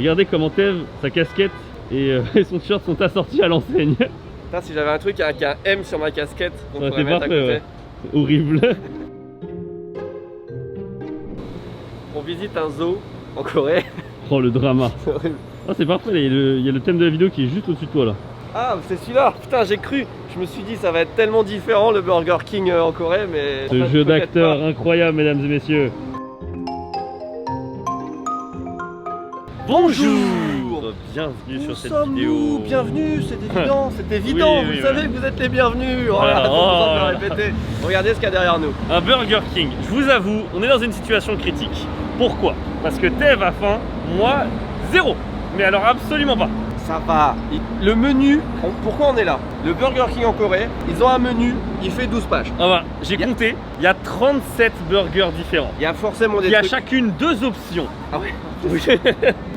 Regardez comment Tev, sa casquette et son t-shirt sont assortis à l'enseigne. Putain, si j'avais un truc avec un M sur ma casquette, on pourrait C'est mettre à parfait, côté. ouais. C'est horrible. On visite un zoo en Corée. Oh le drama. C'est horrible. Oh, c'est parfait, il y a le thème de la vidéo qui est juste au-dessus de toi là. Ah, c'est celui-là. Putain, j'ai cru. Je me suis dit, ça va être tellement différent le Burger King en Corée, mais... Ce en fait, jeu peut-être d'acteur pas. incroyable, mesdames et messieurs. Bonjour. Bienvenue sur cette sommes-nous vidéo. Bienvenue, c'est évident, c'est évident. Oui, vous savez que vous êtes les bienvenus. Voilà, Voilà, pas besoin de oh. le répéter. Regardez ce qu'il y a derrière nous. Un Burger King. Je vous avoue, on est dans une situation critique. Pourquoi? Parce que Tev a faim, moi, zéro. Mais alors absolument pas. Ça va. Le menu, pourquoi on est là? Le Burger King en Corée, ils ont un menu, il fait 12 pages. Ah bah, j'ai compté, il y a 37 burgers différents. Il y a forcément des Il y a trucs... chacune 2 options. Ah ouais.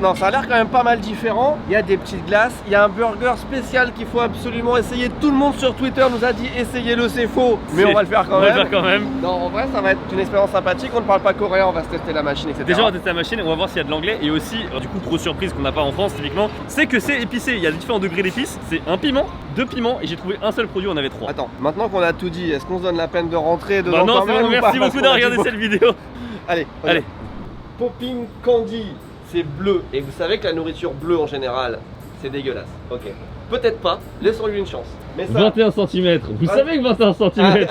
Non, ça a l'air quand même pas mal différent. Il y a des petites glaces, il y a un burger spécial qu'il faut absolument essayer. Tout le monde sur Twitter nous a dit essayez-le, c'est faux. Mais on va le faire quand On même. va le faire quand même. Non, en vrai, ça va être une expérience sympathique. On ne parle pas coréen, on va se tester la machine, etc. Déjà on va tester la machine, on va voir s'il y a de l'anglais. Et aussi, alors, du coup, grosse surprise qu'on n'a pas en France typiquement, c'est que c'est épicé. Il y a différents degrés d'épices. C'est un piment, 2 piments, et j'ai trouvé un seul produit, on avait 3. Attends, maintenant qu'on a tout dit, est-ce qu'on se donne la peine de rentrer dedans Bah non, quand c'est même bon, ou merci pas? beaucoup de regarder cette vidéo. Allez, Allez. Popping Candy, c'est bleu. Et vous savez que la nourriture bleue en général, c'est dégueulasse. Ok. Peut-être pas, laissons-lui une chance. Mais ça... 21 cm. Vous Ah. savez que 21 cm.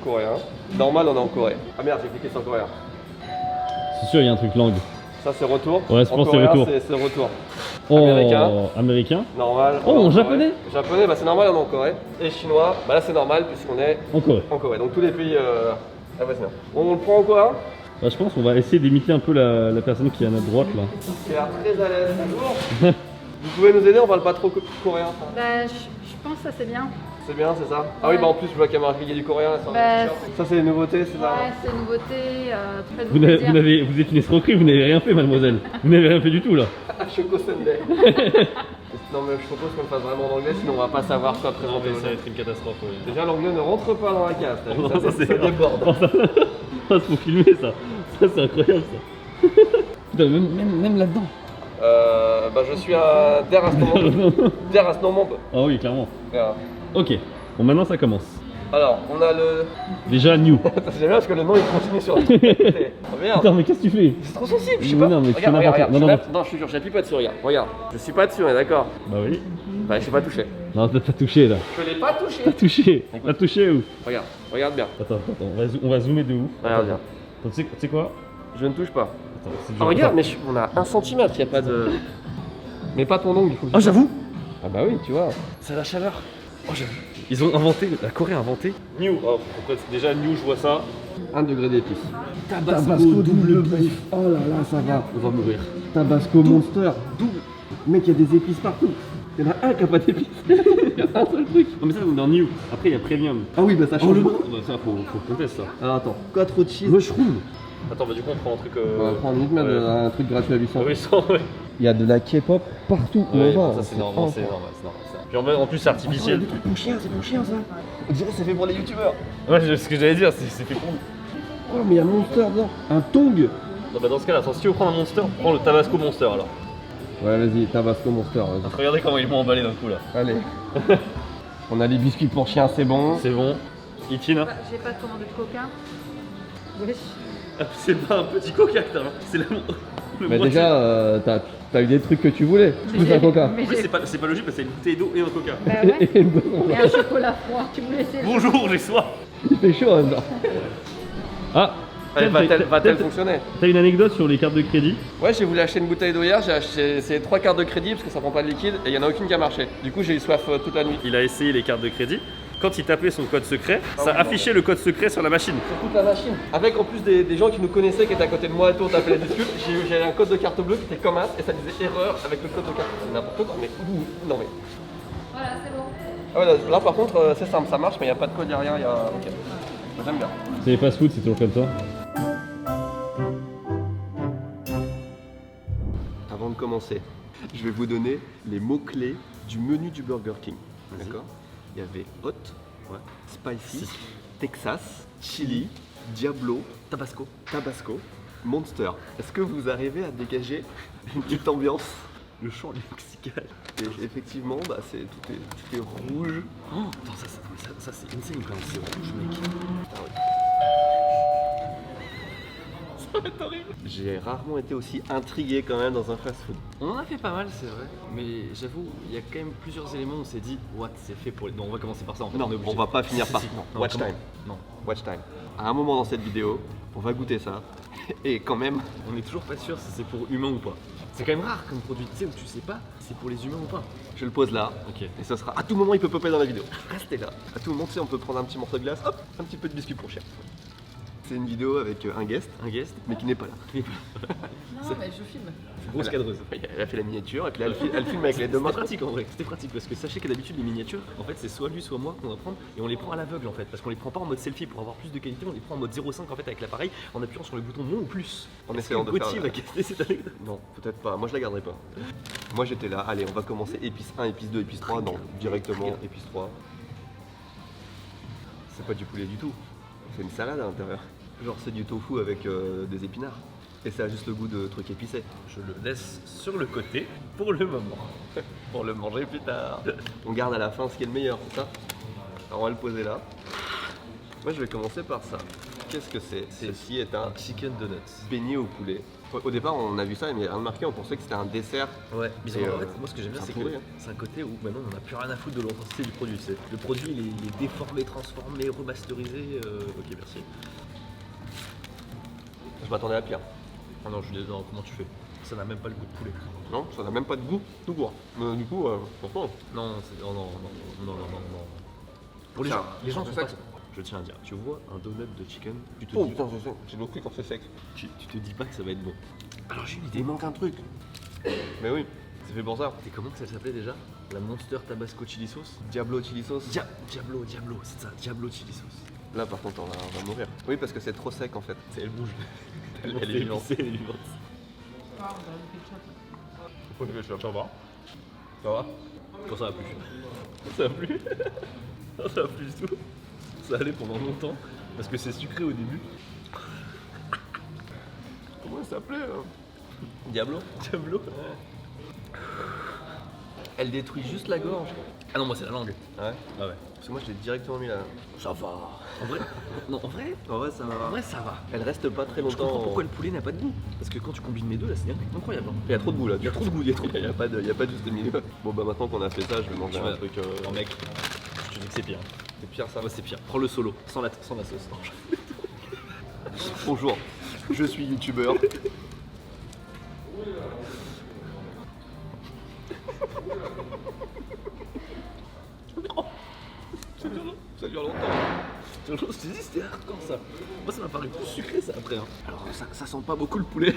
Coréen. Normal, on est en Corée. Ah merde, j'ai cliqué sur coréen. C'est sûr, il y a un truc langue. Ça, c'est retour. Ouais, je En pense que c'est coréen, retour. C'est retour. Oh, Américain. américain. Normal. Oh, on est en Corée. japonais. Japonais, bah c'est normal, on est en Corée. Et chinois, bah là c'est normal puisqu'on est En Corée. en Corée. Donc tous les pays voisinins. On le prend en coréen. Bah, je pense qu'on va essayer d'imiter un peu la personne qui est à notre droite là. Qui a l'air très à l'aise. Bonjour. Vous pouvez nous aider, on parle pas trop coréen. Ça. Bah, je pense que ça c'est bien. C'est bien, c'est ça. Ah oui, Ouais. bah en plus je vois qu'il y a marqué du coréen là sur le Bah, t-shirt. Ça c'est les nouveautés, c'est ça. Ouais, c'est une nouveauté. Faites-vous Vous, plaisir. vous êtes une escroquerie, vous n'avez rien fait, mademoiselle. Vous n'avez rien fait du tout là. Choco Sunday. Non mais je propose qu'on le fasse vraiment en anglais, sinon on va pas savoir quoi présenter. aux gens. être une catastrophe. Déjà l'anglais ne rentre pas dans la case, t'as vu, Non, ça, ça, c'est- ça déborde. Ça, faut filmer ça. Ça, c'est incroyable ça. Putain, même là-dedans. Bah je suis un Der Asnomombe. Ah oui, clairement. Voilà. Ok. Bon, maintenant ça commence. Alors, on a le... Déjà, new. J'aime bien parce que le nom il continue sur le côté. Oh merde. Putain, mais qu'est-ce que tu fais? C'est trop sensible, je sais Non, pas. non, mais tu fais regarde, n'importe regarde, quoi. regarde. Non, Non, je suis sûr, j'appuie pas dessus, regarde. Je suis pas dessus, on est d'accord. Bah oui. Bah, je suis pas touché. Non, t'as touché là. Je l'ai pas touché. T'as touché. T'as touché où? Regarde bien. Attends, on va zoomer de ouf. Regarde bien. Attends, tu sais quoi? Je ne touche pas. Attends, c'est Ah, dur. regarde, Attends. mais on a 1 cm, y a pas de... Mais pas ton ongle, il faut que Ah, j'avoue. Ah bah oui, tu vois. C'est la chaleur. Oh, j'avoue. Ils ont inventé, la Corée a inventé. New. Oh, déjà, new, je vois ça. 1 degré d'épices. Tabasco double bif. Oh là là, ça va. On va mourir. Tabasco Monster double. Mec, il y a des épices partout. Il y en a un qui a pas d'épices. Il y a un seul truc. Non, mais ça, on est dans new. Après, il y a premium. Ah oui, bah ça change. Bah, ça, faut qu'on teste ça. Alors attends, 4 cheese. Mushroom. Attends, bah, du coup, on prend un truc. On va prendre uniquement ouais. un truc gratuit à 800. Ah oui, ça, ouais. Il y a de la K-pop partout. où Ouais, on va. ça, c'est normal, c'est normal, c'est normal. Ça. Puis en plus, c'est Attends, il y a artificiel. des trucs pour chien, c'est pour chien ça. On dirait que c'est fait pour les youtubeurs. Ouais, c'est ce que j'allais dire, c'est fait con. Oh, mais il y a Monster dedans. Un Tong. Non, bah, dans ce cas-là, attends, si tu veux prendre un monster, prends le Tabasco Monster alors. Ouais, vas-y, Tabasco Monster. Vas-y. Regardez comment ils m'ont emballé d'un coup là. Allez. On a les biscuits pour chiens, c'est bon. C'est bon. Itine. Bah, j'ai pas commandé de coca. Wesh. C'est pas un petit coca que t'as, hein. C'est le Mais moitié. déjà, t'as eu des trucs que tu voulais. Plus un coca. Mais En plus, j'ai- c'est pas logique parce que c'est une bouteille d'eau et un coca. Bah ouais. Et une boisson. Et un chocolat froid. Tu voulais essayer? Bonjour, j'ai soif. Il fait chaud, hein, genre. Ah, Allez, va-t-elle fonctionner? T'as une anecdote sur les cartes de crédit? Ouais, j'ai voulu acheter une bouteille d'eau hier, j'ai essayé 3 cartes de crédit parce que ça prend pas de liquide et il y en a aucune qui a marché. Du coup, j'ai eu soif toute la nuit. Il a essayé les cartes de crédit. Quand il tapait son code secret, ça oui, affichait le code secret sur la machine. Sur toute la machine. Avec en plus des gens qui nous connaissaient, qui étaient à côté de moi et tout, on tapait les discutes. J'ai un code de carte bleue qui était comme as et ça disait erreur avec le code de carte. C'est n'importe quoi, mais non mais. Voilà, c'est bon. Ah ouais, là par contre, c'est simple, ça marche, mais il n'y a pas de code, il n'y a rien, il y a. Ok. J'aime bien. C'est les fast food, c'est toujours comme ça. Avant de commencer, je vais vous donner les mots-clés du menu du Burger King. D'accord? Il y avait hot, spicy, Texas, chili, Diablo, Tabasco, Monster. Est-ce que vous arrivez à dégager une petite ambiance? Le champ lexical. Et effectivement, bah tout est rouge. Oh, attends, ça c'est insane quand même, c'est rouge, mec. Putain, ouais. Ça va être horrible. J'ai rarement été aussi intrigué quand même dans un fast-food. On en a fait pas mal, c'est vrai, mais j'avoue, il y a quand même plusieurs éléments où on s'est dit, what, c'est fait pour les. Non, on va commencer par ça en fait. Non, est obligé. on va pas finir par Si, ça. non, Watch comment- time. Non, Watch time. À un moment dans cette vidéo, on va goûter ça. Et quand même, on est toujours pas sûr si c'est pour humains ou pas. C'est quand même rare comme produit, tu sais, où tu sais pas si c'est pour les humains ou pas. je le pose là. Ok. Et ça sera à tout moment, il peut popper dans la vidéo. Restez là. À tout moment, tu sais, on peut prendre un petit morceau de glace, hop, un petit peu de biscuit pour chien. C'est une vidéo avec un guest, Un guest, mais qui n'est pas là. Non, mais je filme. grosse cadreuse. Elle a fait la miniature et puis là, elle filme avec les deux mains. C'était pratique en vrai, c'était pratique parce que sachez que d'habitude les miniatures, en fait c'est soit lui soit moi qu'on va prendre et on les prend à l'aveugle en fait parce qu'on les prend pas en mode selfie pour avoir plus de qualité, on les prend en mode 0,5 en fait avec l'appareil en appuyant sur le bouton moins ou plus. En Est-ce essayant que de faire Gauthier la- va caster cette anecdote. Non, peut-être pas. Moi, je la garderai pas. Moi, j'étais là. Allez, on va commencer épice 1, épice 2, épice 3. Non, directement épice 3. C'est pas du poulet du tout. C'est une salade à l'intérieur. Genre, c'est du tofu avec des épinards. Et ça a juste le goût de trucs épicés. Je le laisse sur le côté pour le moment. Pour le manger plus tard. On garde à la fin ce qui est le meilleur, c'est ça? Alors, on va le poser là. Moi, je vais commencer par ça. Qu'est-ce que c'est? Ceci est un Chicken donuts. beignet au poulet. Au départ, on a vu ça, mais rien remarqué, on pensait que c'était un dessert. Ouais, Et, bizarrement, en fait, moi ce que j'aime bien c'est c'est un que pourri, hein. c'est un côté où maintenant on n'a plus rien à foutre de l'authenticité du produit. Le produit il est déformé, transformé, remasterisé. Ok, merci. Je m'attendais à pire. Ah non, je suis désolé, comment tu fais? Ça n'a même pas le goût de poulet. Non, ça n'a même pas de goût, tout court. Mais du coup, franchement, Non, oh non. Pour les Tiens, gens, les gens c'est sont ça pas. Je tiens à dire, tu vois un donut de chicken, tu te oh dis, putain, c'est sec. J'ai l'autre quand c'est sec. tu te dis pas que ça va être bon. Alors j'ai une idée. Il manque un truc. Mais oui, c'est fait pour ça. Et comment que ça s'appelait déjà? La Monster Tabasco Chili Sauce. Diablo chili sauce. Diablo, c'est ça, Diablo Chili Sauce. Là, par contre, on va mourir. Oui, parce que c'est trop sec en fait. C'est elle bouge. Elle est vivante. Elle est vivante. Ah, on va Ça va. Ça va. Quand ça va plus. Ça va plus. Non, ça va plus du tout. Ça allait pendant longtemps parce que c'est sucré au début. Comment elle s'appelait Diablo. Diablo. Elle détruit juste la gorge. Ah non, moi c'est la langue. Ouais. Ah ouais. Parce que moi, je l'ai directement mis là. Ça va. En vrai Non, en vrai En vrai, ça va. En vrai ça va. Elle reste pas très Je comprends longtemps. pourquoi le poulet n'a pas de goût. Parce que quand tu combines les deux là, c'est incroyable. Hein. Il y a trop de goût là. Il y a trop de goût, il y a trop de goût. Il y a pas de juste milieu. Bon, bah maintenant qu'on a fait ça, je vais manger Tu un vas- truc. Non mec, je te dis que c'est pire. C'est pire ça. Ouais, c'est pire. Prends le solo, sans la sauce. Bonjour, je suis youtubeur. Ça dure longtemps. Je te dis, c'était hardcore ça. Moi ça m'a paru plus sucré ça après. Hein. Alors ça sent pas beaucoup le poulet.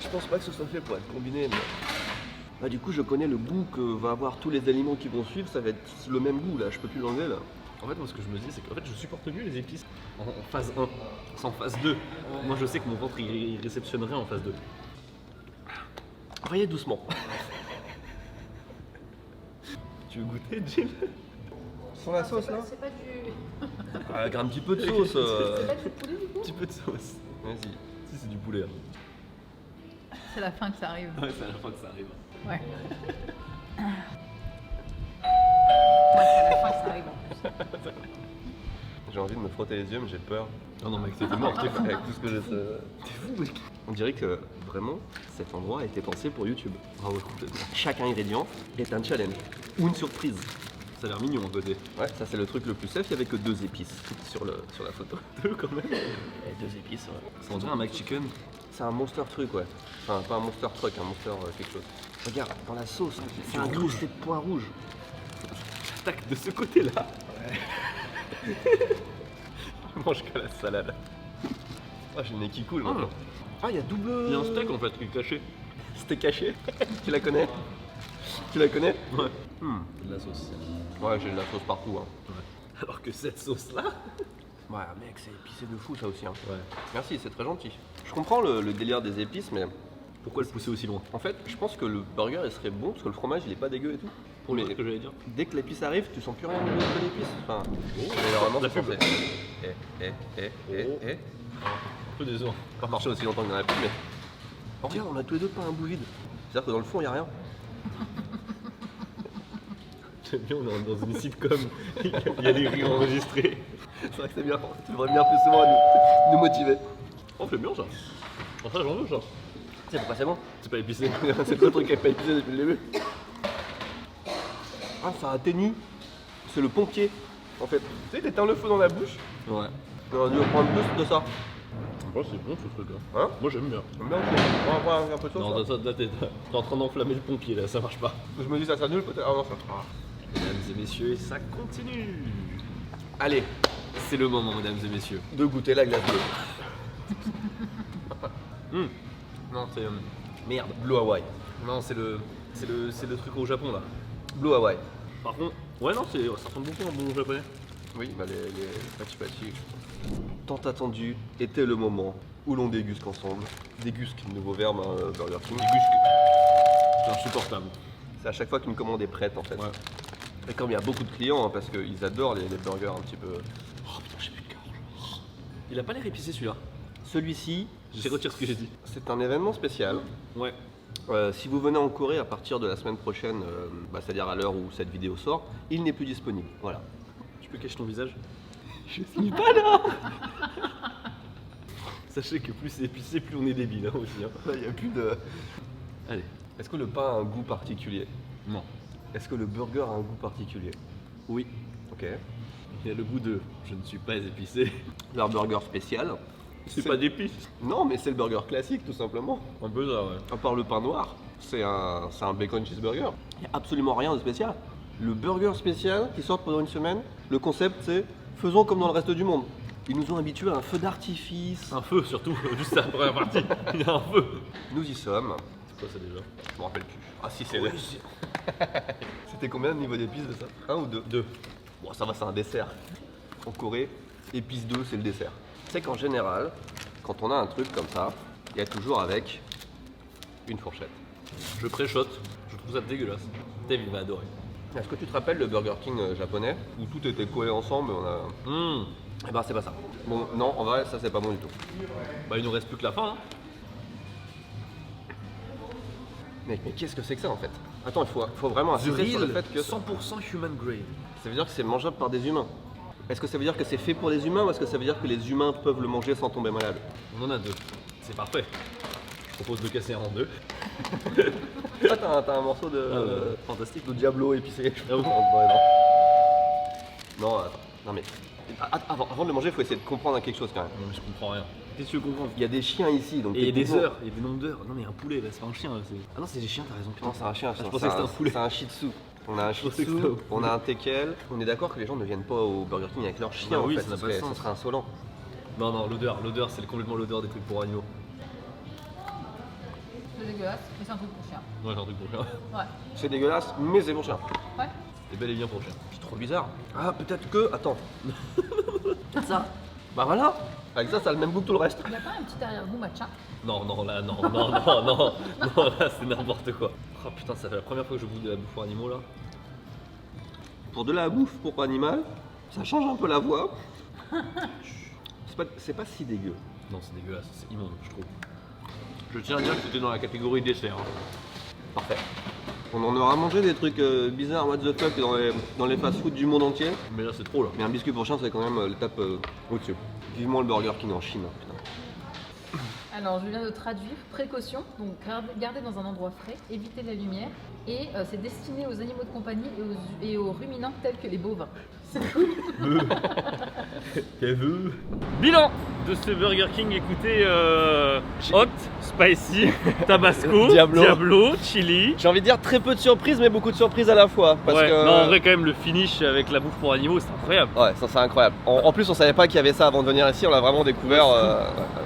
Je pense pas que ce soit fait pour être combiné, mais. Bah, du coup, je connais le goût que va avoir tous les aliments qui vont suivre. Ça va être le même goût là. Je peux plus l'enlever là. En fait, moi, ce que je me dis, c'est qu'en fait, je supporte mieux les épices en phase 1, sans phase 2. Moi, je sais que mon ventre, il réceptionnerait en phase 2. Voyez doucement. Tu veux goûter, Jill? Sans la sauce là C'est pas du. Avec un petit peu de sauce. C'est pas du poulet du coup? Un petit peu de sauce. Vas-y. Si, c'est du poulet. Hein. C'est la fin que ça arrive. Ouais, c'est à la fin que ça arrive. Ouais. Ouais, c'est à la fin que ça arrive en plus. J'ai envie de me frotter les yeux, mais j'ai peur. Non, non, mec, c'était mort. Avec tout ce que je sais. T'es fou, mec. On dirait que vraiment, cet endroit a été pensé pour YouTube. Ah ouais, complètement. Chaque ingrédient est un challenge ou une surprise. Ça a l'air mignon, en côté. Ouais, ça c'est le truc le plus safe. Il n'y avait que 2 épices sur la photo. 2 quand même. Et 2 épices, ouais. Ça, on dirait un McChicken. C'est un monster truc, ouais. Enfin, pas un monster truck, un monster quelque chose. Regarde, dans la sauce, c'est un rouge. crusté de pois rouge. Tac, de ce côté-là. Je mange que la salade. Ah, j'ai le nez qui coule Ah. maintenant. Ah, il y a double. Il y a un steak en fait qui est caché. Steak caché. Tu la connais? Tu la connais? Ouais. De la sauce. Ouais, j'ai de la sauce partout. Hein. Ouais. Alors que cette sauce-là. Ouais, mec, c'est épicé de fou ça aussi. Hein. Ouais. Merci, c'est très gentil. Je comprends le délire des épices, mais Pourquoi le pousser aussi loin? en fait, je pense que le burger il serait bon parce que le fromage il est pas dégueu et tout. Pour mais le ce que j'allais dire. dès que l'épice arrive, tu sens plus rien de l'épice. Enfin, mais normalement, la c'est pub. censé. Eh. Un peu décevant. Pas marché aussi longtemps qu'il n'y en a plus, mais. Oh, regarde, on a tous les deux pas un bout vide. C'est-à-dire que dans le fond, il n'y a rien. J'aime bien, on est dans une sitcom. Il y a des rires enregistrés. C'est vrai que c'est bien. Tu devrais venir plus souvent à nous motiver. Oh, c'est bien ça. Oh, ça, j'en veux ça. C'est pas passé bon. C'est pas épicé. C'est le truc qui n'a pas épuisé depuis le début. Ah, ça atténue. C'est le pompier, en fait. Tu sais, t'éteins le feu dans la bouche. Ouais. On aurait dû prendre plus de ça. Moi, c'est bon ce truc là. Hein? Moi, j'aime bien. J'aime bien aussi. On va voir un peu de sauce. Non, là. là, t'es en train d'enflammer le pompier là, ça marche pas. Je me dis ça nul peut-être. Ah non, ça. Ah. Mesdames et messieurs, ça continue. Allez, c'est le moment, mesdames et messieurs. De goûter la glace bleue. Non, c'est. Merde. Blue Hawaii. Non, c'est le truc au Japon là. Blue Hawaii. Par contre, ouais, non, ça ressemble beaucoup à un bon japonais. Oui, bah les pachi pachi. Tant attendu était le moment où l'on déguste ensemble. Déguste, nouveau verbe, hein, Burger King. C'est insupportable. C'est à chaque fois qu'une commande est prête en fait. Ouais. Et comme il y a beaucoup de clients, hein, parce qu'ils adorent les burgers un petit peu. Oh putain, j'ai plus de cœur. Il a pas l'air épicé celui-là. Celui-ci, Je retire ce que j'ai dit. c'est un événement spécial. Ouais. Si vous venez en Corée à partir de la semaine prochaine, c'est-à-dire à l'heure où cette vidéo sort, il n'est plus disponible. Voilà. Tu peux cacher ton visage? Je suis pas là. Sachez que plus c'est épicé, plus on est débile hein, aussi. Hein. Il n'y a plus de. Allez. Est-ce que le pain a un goût particulier? Non. Est-ce que le burger a un goût particulier? Oui. Ok. Il y a le goût de je ne suis pas épicé. Leur burger spécial. C'est pas d'épices. Non, mais c'est le burger classique tout simplement. Un peu ça, ouais. À part le pain noir, c'est un bacon cheeseburger. Il n'y a absolument rien de spécial. Le burger spécial qui sort pendant une semaine, le concept c'est faisons comme dans le reste du monde. Ils nous ont habitués à un feu d'artifice. Un feu surtout, juste la première partie. Il y a un feu. Nous y sommes. C'est quoi ça déjà? Je me rappelle plus. Ah si, c'est Oui, vrai. C'était combien le niveau d'épices de ça? Un ou deux? Deux. Bon, ça va, c'est un dessert. En Corée, épice 2, c'est le dessert. C'est qu'en général, quand on a un truc comme ça, il y a toujours avec une fourchette. Je pré-shot, je trouve ça dégueulasse. Dave il va adorer. Est-ce que tu te rappelles le Burger King japonais où tout était collé ensemble et on a... Eh ben c'est pas ça. Bon, non, en vrai, ça c'est pas bon du tout. Bah il nous reste plus que la fin. Hein. Mec, mais qu'est-ce que c'est que ça en fait? Attends, il faut vraiment insister sur le fait que 100% human grade. ça veut dire que c'est mangeable par des humains. Est-ce que ça veut dire que c'est fait pour les humains ou est-ce que ça veut dire que les humains peuvent le manger sans tomber malade? On en a deux. C'est parfait. Je propose de casser un en deux. Ah, t'as un morceau de... Fantastique. de Diablo épicé. Ah oui. Non, attends. Non mais... Avant de le manger, il faut essayer de comprendre quelque chose quand même. Non mais je comprends rien. Qu'est-ce que tu veux comprendre? Il y a des chiens ici, donc... Et il y a des techniquement- heures, il y a des nombres d'heures. Non mais un poulet là, c'est pas un chien là. Ah non c'est des chiens, t'as raison. Putain. Non, c'est un chien. je pensais que c'était un poulet. C'est un shih tzu. On a un shih pensais que tzu, c'était un on a un teckel. On est d'accord que les gens ne viennent pas au Burger King avec leur chien. Ah en oui, fait. ça n'a pas serait, de sens. ça serait insolent. Non non, l'odeur, c'est complètement l'odeur des trucs pour animaux. C'est dégueulasse, mais c'est un truc pour chien. Ouais, c'est un truc pour chien. Ouais. C'est dégueulasse, mais c'est bon chien. Ouais. C'est bel et bien pour chien. C'est trop bizarre. Ah, peut-être que. Attends. Ça. Bah voilà. Avec ça, ça a le même goût que tout le reste. Il n'y a pas un petit arrière-goût matcha? Non, non, là, non, non, non, non, non, là, c'est n'importe quoi. Oh putain, ça fait la première fois que je bouffe de la bouffe pour animaux là. Pour de la bouffe pour animal, ça change un peu la voix. C'est pas si dégueu. Non, c'est dégueulasse, c'est immonde, je trouve. Je tiens à dire que c'était dans la catégorie dessert. Hein. Parfait. On en aura mangé des trucs bizarres, what the fuck, dans les fast-food du monde entier. Mais là, c'est trop là. Mais un biscuit pour chien, c'est quand même l'étape au-dessus. Vivement le Burger King en Chine. Putain. Alors, je viens de traduire précaution, donc garder dans un endroit frais, éviter la lumière, et c'est destiné aux animaux de compagnie et aux ruminants tels que les bovins. Bilan de ce Burger King, écoutez, hot, spicy, tabasco, Diablo. chili. J'ai envie de dire très peu de surprises, mais beaucoup de surprises à la fois. Parce Ouais, que... non, en vrai, quand même, le finish avec la bouffe pour animaux, c'est incroyable. Ouais, ça c'est incroyable. En plus, on savait pas qu'il y avait ça avant de venir ici, on l'a vraiment découvert.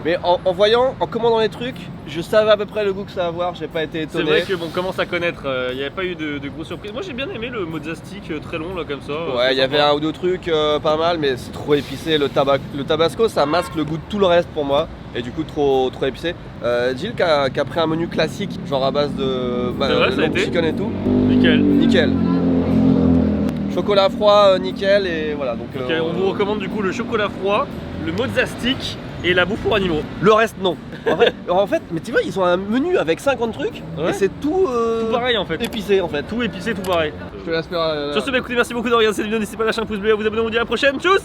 Mais en voyant, en commandant les trucs, je savais à peu près le goût que ça va avoir, j'ai pas été C'est étonné. vrai que bon, on commence à connaître, il n'y avait pas eu de grosses surprises. Moi j'ai bien aimé le mozzastic très long là comme ça. Ouais, il y avait un ou deux trucs pas mal, mais c'est trop épicé. Le tabasco, ça masque le goût de tout le reste pour moi, et du coup trop épicé. Gilles qui a pris un menu classique, genre à base de vrai, ça a long été chicken et tout. Nickel. Nickel. Chocolat froid, nickel, et voilà. Donc, Ok, on vous recommande du coup le chocolat froid, le mozzastic et la bouffe pour animaux. Le reste, non. En fait, mais tu vois, ils ont un menu avec 50 trucs Ouais. et c'est tout, Tout pareil en fait. épicé en fait. Tout épicé, tout pareil. Je te laisse faire. Sur ce, bah écoutez, merci beaucoup de regarder cette vidéo. N'hésitez pas à lâcher un pouce bleu, à vous abonner. On vous dit à la prochaine. Tchuss!